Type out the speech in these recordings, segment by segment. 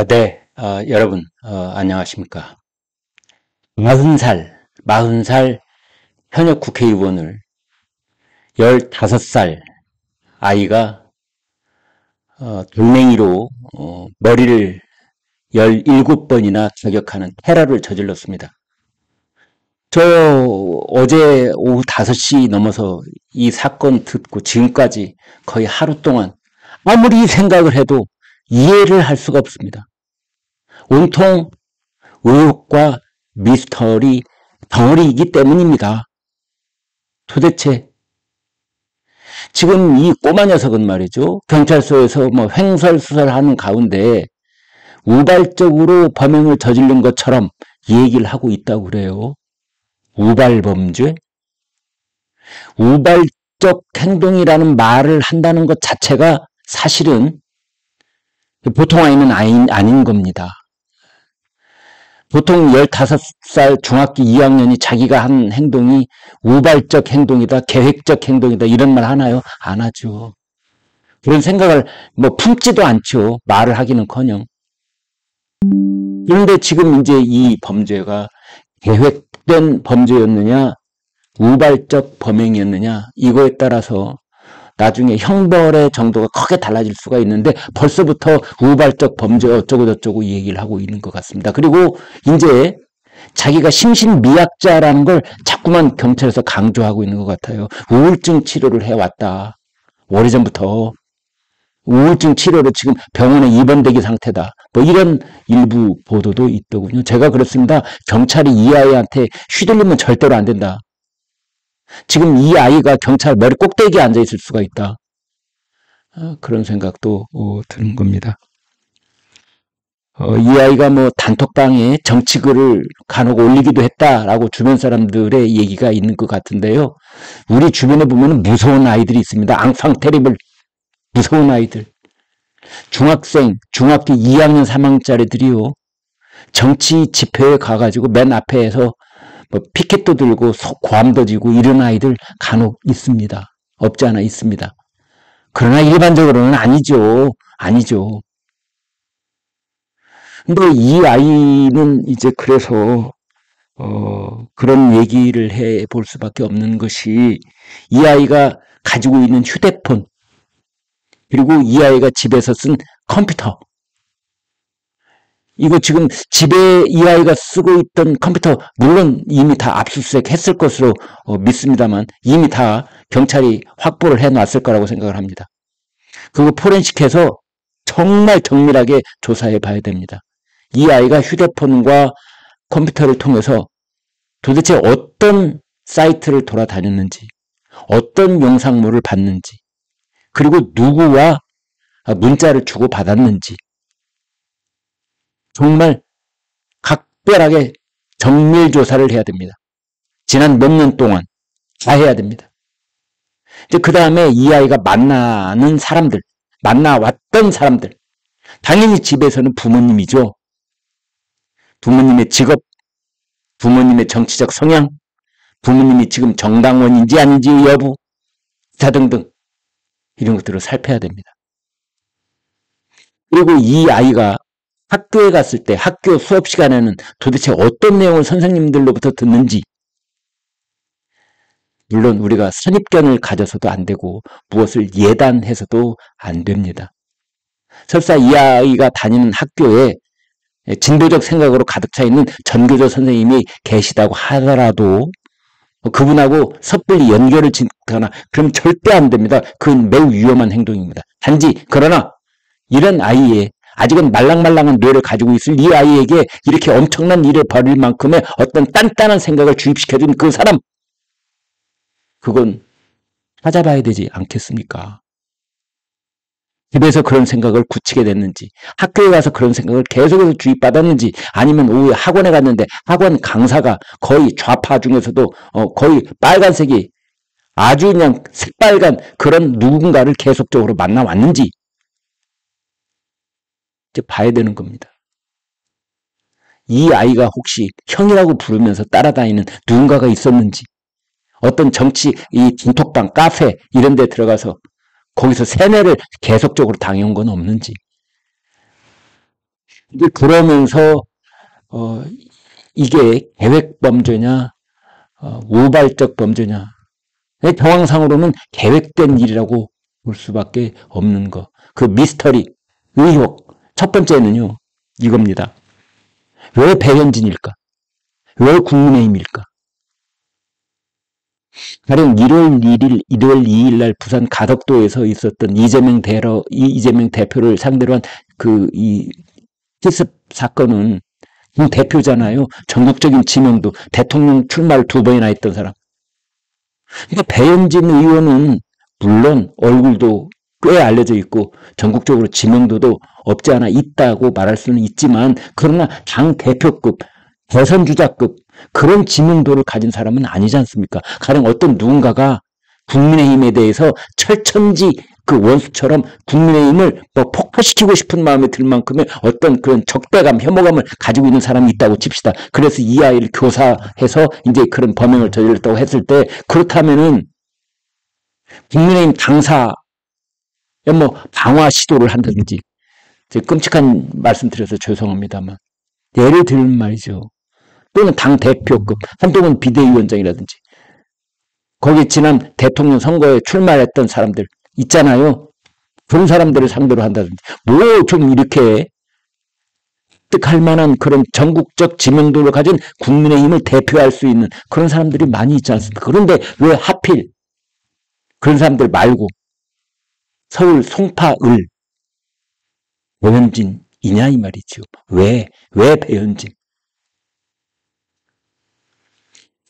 네. 여러분, 안녕하십니까. 40살 현역 국회의원을 15살 아이가, 돌멩이로, 머리를 17번이나 저격하는 테러를 저질렀습니다. 저 어제 오후 5시 넘어서 이 사건 듣고 지금까지 거의 하루 동안 아무리 생각을 해도 이해를 할 수가 없습니다. 온통 의혹과 미스터리 덩어리이기 때문입니다. 도대체 지금 이 꼬마 녀석은 말이죠. 경찰서에서 횡설수설하는 가운데 우발적으로 범행을 저지른 것처럼 얘기를 하고 있다고 그래요. 우발범죄? 우발적 행동이라는 말을 한다는 것 자체가 사실은 보통 아이는 아닌 겁니다. 보통 15살 중학교 2학년이 자기가 한 행동이 우발적 행동이다, 계획적 행동이다 이런 말 하나요? 안 하죠. 그런 생각을 품지도 않죠. 말을 하기는커녕. 그런데 지금 이제 이 범죄가 계획된 범죄였느냐, 우발적 범행이었느냐 이거에 따라서 나중에 형벌의 정도가 크게 달라질 수가 있는데 벌써부터 우발적 범죄 어쩌고 저쩌고 이 얘기를 하고 있는 것 같습니다. 그리고 이제 자기가 심신미약자라는 걸 자꾸만 경찰에서 강조하고 있는 것 같아요. 우울증 치료를 해왔다. 오래전부터 우울증 치료로 지금 병원에 입원되기 상태다. 이런 일부 보도도 있더군요. 제가 그렇습니다. 경찰이 이 아이한테 휘둘리면 절대로 안 된다. 지금 이 아이가 경찰 머리 꼭대기에 앉아 있을 수가 있다. 그런 생각도 드는 겁니다. 이 아이가 단톡방에 정치글을 간혹 올리기도 했다라고 주변 사람들의 얘기가 있는 것 같은데요. 우리 주변에 보면 무서운 아이들이 있습니다. 앙팡 테리블 무서운 아이들. 중학생, 중학교 2학년 3학년짜리들이요. 정치 집회에 가가지고 맨 앞에서 피켓도 들고 고함도 지고 이런 아이들 간혹 있습니다. 없지 않아 있습니다. 그러나 일반적으로는 아니죠. 아니죠. 근데 이 아이는 이제 그래서 그런 얘기를 해 볼 수밖에 없는 것이 이 아이가 가지고 있는 휴대폰 그리고 이 아이가 집에서 쓴 컴퓨터 이거 지금 집에 이 아이가 쓰고 있던 컴퓨터 물론 이미 다 압수수색 했을 것으로 믿습니다만 이미 다 경찰이 확보를 해놨을 거라고 생각을 합니다. 그거 포렌식해서 정말 정밀하게 조사해 봐야 됩니다. 이 아이가 휴대폰과 컴퓨터를 통해서 도대체 어떤 사이트를 돌아다녔는지 어떤 영상물을 봤는지 그리고 누구와 문자를 주고받았는지 정말 각별하게 정밀 조사를 해야 됩니다. 지난 몇 년 동안 다 해야 됩니다. 이제 그 다음에 이 아이가 만나는 사람들, 만나왔던 사람들, 당연히 집에서는 부모님이죠. 부모님의 직업, 부모님의 정치적 성향, 부모님이 지금 정당원인지 아닌지 여부, 기타 등등 이런 것들을 살펴야 됩니다. 그리고 이 아이가 학교에 갔을 때 학교 수업 시간에는 도대체 어떤 내용을 선생님들로부터 듣는지 물론 우리가 선입견을 가져서도 안 되고 무엇을 예단해서도 안 됩니다. 설사 이 아이가 다니는 학교에 진보적 생각으로 가득 차 있는 전교조 선생님이 계시다고 하더라도 그분하고 섣불리 연결을 짓거나 그럼 절대 안 됩니다. 그건 매우 위험한 행동입니다. 단지 그러나 이런 아이의 아직은 말랑말랑한 뇌를 가지고 있을 이 아이에게 이렇게 엄청난 일을 벌일 만큼의 어떤 단단한 생각을 주입시켜준 그 사람 그건 찾아봐야 되지 않겠습니까? 집에서 그런 생각을 굳히게 됐는지 학교에 가서 그런 생각을 계속해서 주입받았는지 아니면 오후에 학원에 갔는데 학원 강사가 거의 좌파 중에서도 거의 빨간색이 아주 그냥 새빨간 그런 누군가를 계속적으로 만나왔는지 이제 봐야 되는 겁니다. 이 아이가 혹시 형이라고 부르면서 따라다니는 누군가가 있었는지 어떤 정치 이 진톡방 카페 이런 데 들어가서 거기서 세뇌를 계속적으로 당해온 건 없는지 이제 그러면서 이게 계획 범죄냐, 우발적 범죄냐. 정황상으로는 계획된 일이라고 볼 수밖에 없는 거. 그 미스터리, 의혹. 첫 번째는요, 이겁니다. 왜 배현진일까? 왜 국민의힘일까? 가령 1월 1일, 1월 2일 날 부산 가덕도에서 있었던 이재명 대표를 상대로 한 이 실습 사건은 대표잖아요. 전국적인 지명도, 대통령 출마를 2번이나 했던 사람. 그러니까 배현진 의원은 물론 얼굴도 꽤 알려져 있고 전국적으로 지명도도 없지 않아 있다고 말할 수는 있지만, 그러나 당 대표급, 대선 주자급 그런 지명도를 가진 사람은 아니지 않습니까? 가령 어떤 누군가가 국민의힘에 대해서 철천지 그 원수처럼 국민의힘을 폭파시키고 싶은 마음이 들 만큼의 어떤 그런 적대감, 혐오감을 가지고 있는 사람이 있다고 칩시다. 그래서 이 아이를 교사해서 이제 그런 범행을 저질렀다고 했을 때, 그렇다면은 국민의힘 당사에 방화 시도를 한다든지, 끔찍한 말씀 드려서 죄송합니다만, 예를 들면 말이죠. 또는 당 대표급, 한동훈 비대위원장이라든지, 거기 지난 대통령 선거에 출마했던 사람들 있잖아요. 그런 사람들을 상대로 한다든지, 좀 이렇게 획득할 만한 그런 전국적 지명도를 가진 국민의힘을 대표할 수 있는 그런 사람들이 많이 있지 않습니까? 그런데 왜 하필 그런 사람들 말고 서울 송파을 배현진이냐 이 말이죠. 왜 배현진?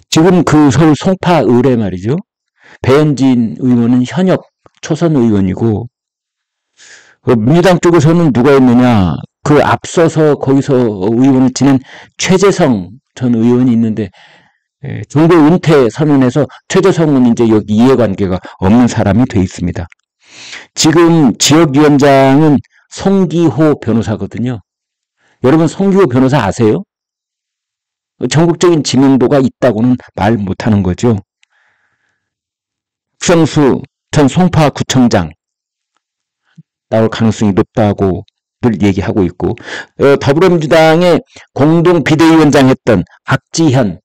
지금 그 서울 송파을에 말이죠. 배현진 의원은 현역 초선 의원이고, 민주당 쪽에서는 누가 있느냐? 그 앞서서 거기서 의원을 지낸 최재성 전 의원이 있는데, 종교 은퇴 선언해서 최재성은 이제 여기 이해관계가 없는 사람이 돼 있습니다. 지금 지역위원장은 송기호 변호사거든요. 여러분 송기호 변호사 아세요? 전국적인 지명도가 있다고는 말 못하는 거죠. 박성수 전 송파구청장 나올 가능성이 높다고 늘 얘기하고 있고, 더불어민주당의 공동 비대위원장 했던 박지현,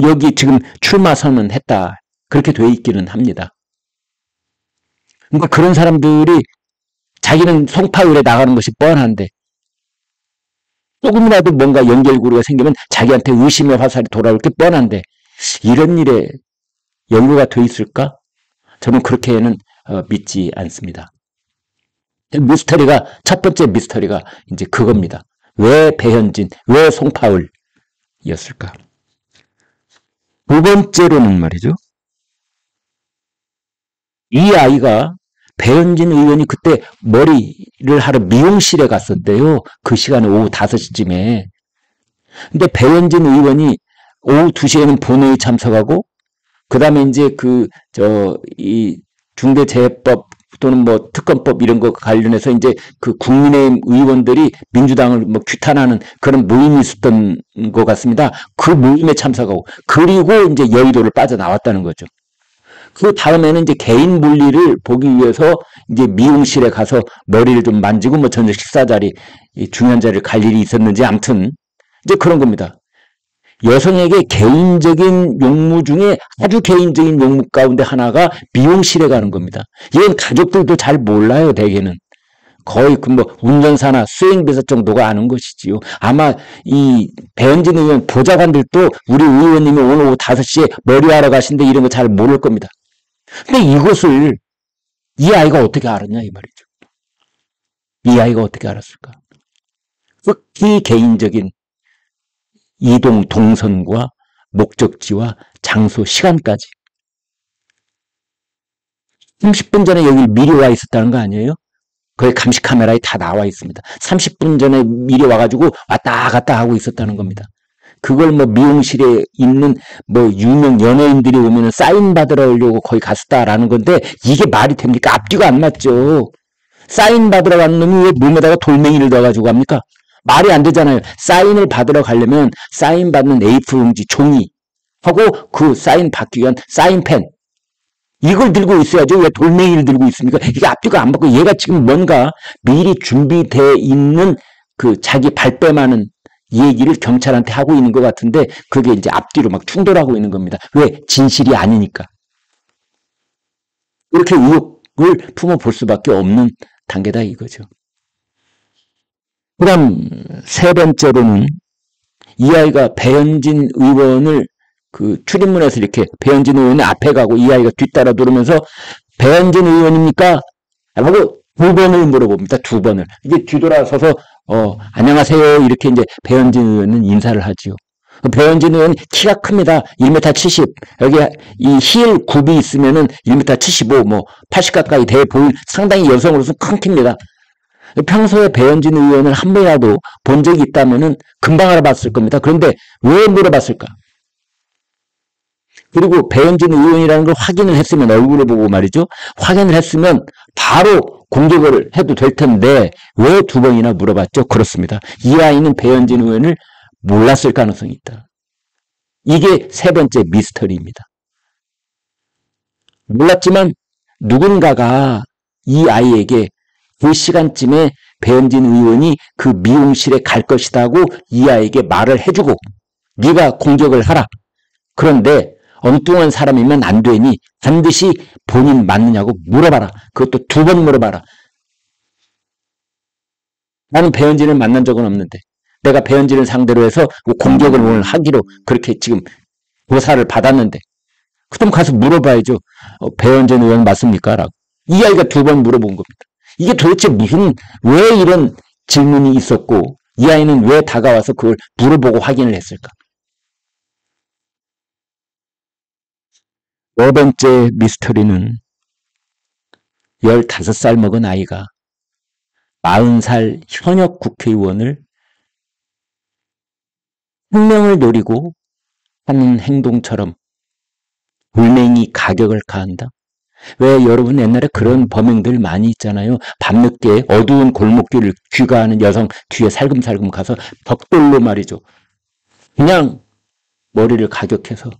여기 지금 출마 선언했다, 그렇게 돼 있기는 합니다. 그러니까 그런 사람들이 자기는 송파을에 나가는 것이 뻔한데 조금이라도 뭔가 연결고리가 생기면 자기한테 의심의 화살이 돌아올 게 뻔한데, 이런 일에 연루가 돼 있을까? 저는 그렇게는 믿지 않습니다. 미스터리가, 첫 번째 미스터리가 이제 그겁니다. 왜 배현진, 왜 송파을이었을까? 두 번째로는 말이죠. 이 아이가, 배현진 의원이 그때 머리를 하러 미용실에 갔었대요. 그 시간에 오후 5시쯤에. 근데 배현진 의원이 오후 2시에는 본회의 참석하고, 그 다음에 이제 이 중대재해법 또는 특검법 이런 거 관련해서 이제 그 국민의힘 의원들이 민주당을 규탄하는 그런 모임이 있었던 것 같습니다. 그 모임에 참석하고, 그리고 이제 여의도를 빠져나왔다는 거죠. 그 다음에는 이제 개인 물리를 보기 위해서 이제 미용실에 가서 머리를 좀 만지고 저녁 식사 자리, 중요한 자리를 갈 일이 있었는지, 아무튼 이제 그런 겁니다. 여성에게 개인적인 용무 중에 아주 개인적인 용무 가운데 하나가 미용실에 가는 겁니다. 이건 가족들도 잘 몰라요, 대개는. 거의 운전사나 수행비서 정도가 아는 것이지요. 아마 이 배현진 의원 보좌관들도 우리 의원님이 오늘 오후 5시에 머리하러 가신데 이런 거 잘 모를 겁니다. 근데 이것을 이 아이가 어떻게 알았냐 이 말이죠. 이 아이가 어떻게 알았을까? 극히 개인적인 이동 동선과 목적지와 장소, 시간까지. 30분 전에 여기 미리 와 있었다는 거 아니에요? 거기 감시 카메라에 다 나와 있습니다. 30분 전에 미리 와가지고 왔다 갔다 하고 있었다는 겁니다. 그걸 미용실에 있는 유명 연예인들이 오면 사인 받으러 오려고 거기 갔었다라는 건데, 이게 말이 됩니까? 앞뒤가 안 맞죠. 사인 받으러 간 놈이 왜 몸에다가 돌멩이를 넣어가지고 갑니까? 말이 안 되잖아요. 사인을 받으러 가려면 사인 받는 A4 용지, 종이 하고 그 사인 받기 위한 사인펜, 이걸 들고 있어야죠. 왜 돌멩이를 들고 있습니까? 이게 앞뒤가 안 맞고, 얘가 지금 뭔가 미리 준비되어 있는 그 자기 발뺌하는 얘기를 경찰한테 하고 있는 것 같은데 그게 이제 앞뒤로 막 충돌하고 있는 겁니다. 왜? 진실이 아니니까. 이렇게 의혹을 품어볼 수밖에 없는 단계다 이거죠. 그다음 세 번째로는 이 아이가 배현진 의원을 그 출입문에서 이렇게 배현진 의원의 앞에 가고 이 아이가 뒤따라 들으면서 배현진 의원입니까? 하고 두 번을 물어봅니다. 두 번을. 이게 뒤돌아서서 안녕하세요. 이렇게 이제 배현진 의원은 인사를 하지요. 배현진 의원 키가 큽니다. 1m 70. 여기 이 힐 굽이 있으면은 1m 75, 뭐 80 가까이 돼 보일 상당히 여성으로서 큰 키입니다. 평소에 배현진 의원을 한 번이라도 본 적이 있다면은 금방 알아봤을 겁니다. 그런데 왜 물어봤을까? 그리고 배현진 의원이라는 걸 확인을 했으면 얼굴을 보고 말이죠. 확인을 했으면 바로 공격을 해도 될 텐데 왜 두 번이나 물어봤죠? 그렇습니다. 이 아이는 배현진 의원을 몰랐을 가능성이 있다. 이게 세 번째 미스터리입니다. 몰랐지만 누군가가 이 아이에게 그 시간쯤에 배현진 의원이 그 미용실에 갈 것이라고 이 아이에게 말을 해주고 네가 공격을 하라. 그런데 엉뚱한 사람이면 안 되니 반드시 본인 맞느냐고 물어봐라. 그것도 두 번 물어봐라. 나는 배현진을 만난 적은 없는데 내가 배현진을 상대로 해서 공격을 오늘 하기로 그렇게 지금 조사를 받았는데 그럼 가서 물어봐야죠. 배현진 의원 맞습니까? 라고. 이 아이가 두 번 물어본 겁니다. 이게 도대체 왜 이런 질문이 있었고 이 아이는 왜 다가와서 그걸 물어보고 확인을 했을까? 네 번째 미스터리는 15살 먹은 아이가 40살 현역 국회의원을 생명을 노리고 하는 행동처럼 돌멩이 가격을 가한다. 왜 여러분 옛날에 그런 범행들 많이 있잖아요. 밤늦게 어두운 골목길을 귀가하는 여성 뒤에 살금살금 가서 벽돌로 말이죠. 그냥 머리를 가격해서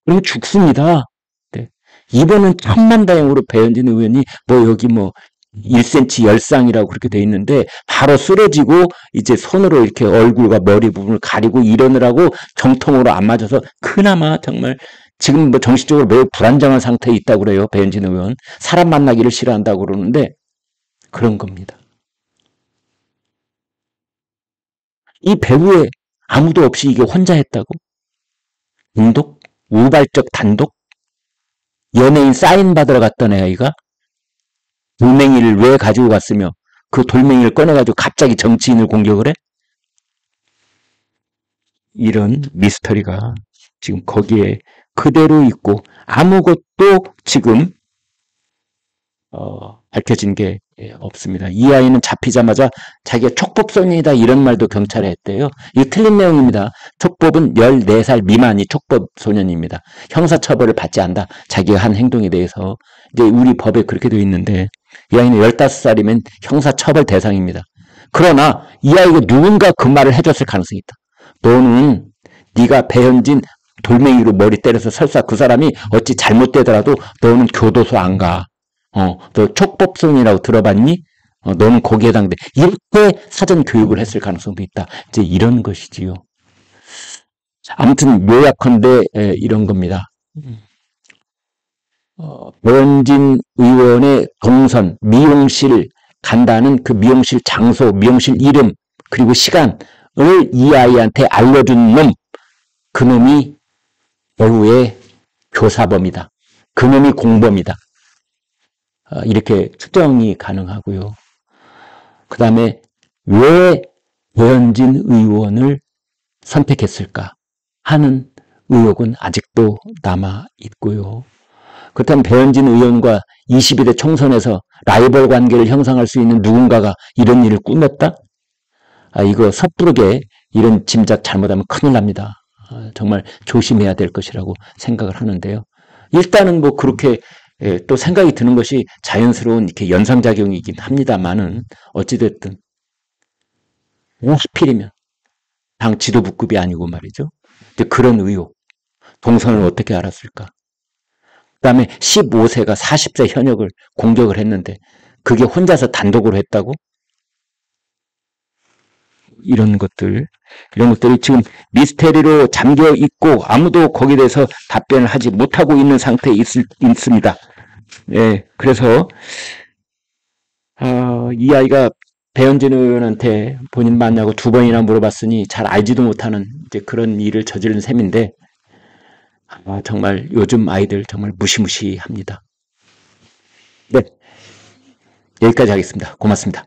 그럼 죽습니다. 네. 이번은 천만다행으로 배현진 의원이 여기 1cm 열상이라고 그렇게 돼 있는데 바로 쓰러지고 이제 손으로 이렇게 얼굴과 머리 부분을 가리고 이러느라고 정통으로 안 맞아서 그나마 정말 지금 정신적으로 매우 불안정한 상태에 있다고 그래요. 배현진 의원. 사람 만나기를 싫어한다고 그러는데 그런 겁니다. 이 배우에 아무도 없이 이게 혼자 했다고? 단독? 우발적 단독? 연예인 사인 받으러 갔던 아이가 돌멩이를 왜 가지고 갔으며 그 돌멩이를 꺼내가지고 갑자기 정치인을 공격을 해? 이런 미스터리가 지금 거기에 그대로 있고 아무것도 지금 밝혀진 게 없습니다. 이 아이는 잡히자마자 자기가 촉법소년이다 이런 말도 경찰에 했대요. 이거 틀린 내용입니다. 촉법은 14살 미만이 촉법소년입니다. 형사처벌을 받지 않다. 자기가 한 행동에 대해서. 이제 우리 법에 그렇게 되어 있는데 이 아이는 15살이면 형사처벌 대상입니다. 그러나 이 아이가 누군가 그 말을 해줬을 가능성이 있다. 너는 네가 배현진 돌멩이로 머리 때려서 설사 그 사람이 어찌 잘못되더라도 너는 교도소 안 가. 너 촉법소년이라고 들어봤니? 너는 거기에 해당돼. 이렇게 사전 교육을 했을 가능성도 있다. 이제 이런 것이지요. 아무튼 요약컨대 이런 겁니다. 배현진 의원의 동선, 미용실 간다는 그 미용실 장소, 미용실 이름, 그리고 시간을 이 아이한테 알려준 놈, 그놈이 배우의 교사범이다. 그놈이 공범이다. 이렇게 추정이 가능하고요. 그 다음에 왜 배현진 의원을 선택했을까 하는 의혹은 아직도 남아 있고요. 그렇다면 배현진 의원과 22대 총선에서 라이벌 관계를 형성할 수 있는 누군가가 이런 일을 꾸몄다? 이거 섣부르게 이런 짐작 잘못하면 큰일 납니다. 정말 조심해야 될 것이라고 생각을 하는데요. 일단은 그렇게 또 생각이 드는 것이 자연스러운 이렇게 연상작용이긴 합니다만은 어찌됐든 하필이면 당 지도부급이 아니고 말이죠. 그런 의혹, 동선을 어떻게 알았을까? 그 다음에 15세가 40세 현역을 공격을 했는데 그게 혼자서 단독으로 했다고? 이런 것들이 지금 미스테리로 잠겨 있고 아무도 거기에 대해서 답변을 하지 못하고 있는 상태에 있습니다. 예, 그래서 이 아이가 배현진 의원한테 본인 맞냐고 2번이나 물어봤으니 잘 알지도 못하는 이제 그런 일을 저지른 셈인데 정말 요즘 아이들 정말 무시무시합니다. 네, 여기까지 하겠습니다. 고맙습니다.